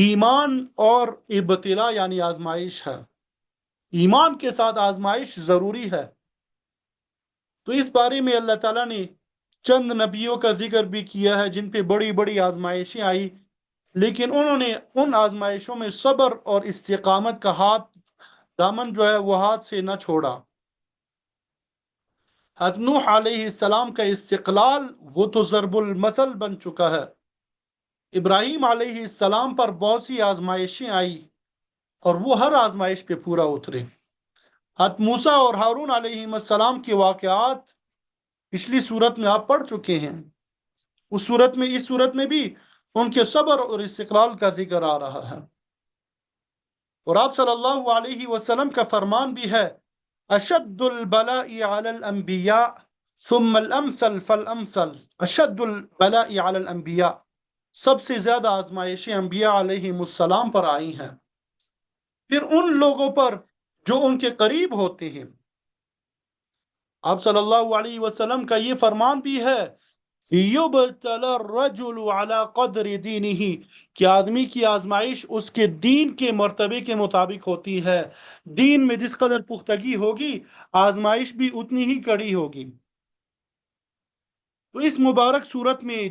ایمان اور ابتلا یعنی آزمائش ہے، ایمان کے ساتھ آزمائش ضروری ہے۔ تو اس بارے میں اللہ تعالیٰ نے چند نبیوں کا ذکر بھی کیا ہے جن پہ بڑی بڑی آزمائشیں آئی، لیکن انہوں نے ان آزمائشوں میں صبر اور استقامت کا دامن جو ہے وہ ہاتھ سے نہ چھوڑا۔ حضرت نوح علیہ السلام کا استقلال وہ تو ضرب المثل بن چکا ہے۔ ابراہیم علیہ السلام پر بہت سی آزمائشیں آئی اور وہ ہر آزمائش پہ پورا اترے۔ حضرت موسیٰ اور ہارون علیہ السلام کے واقعات پچھلی صورت میں آپ پڑھ چکے ہیں، اس صورت میں بھی ان کے صبر اور استقلال کا ذکر آ رہا ہے۔ اور آپ صلی اللہ علیہ وسلم کا فرمان بھی ہے، اشد البلاء علی الانبیاء ثم الامثل فالامثل، اشد البلاء علی الانبیاء، سب سے زیادہ آزمائشیں انبیاء علیہ السلام پر آئی ہیں، پھر ان لوگوں پر جو ان کے قریب ہوتے ہیں۔ آپ صلی اللہ علیہ وسلم کا یہ فرمان بھی ہے، یبتلی الرجل علی قدر دینہ، کہ آدمی کی آزمائش اس کے دین کے مرتبے کے مطابق ہوتی ہے۔ دین میں جس قدر پختگی ہوگی آزمائش بھی اتنی ہی کڑی ہوگی۔ تو اس مبارک صورت میں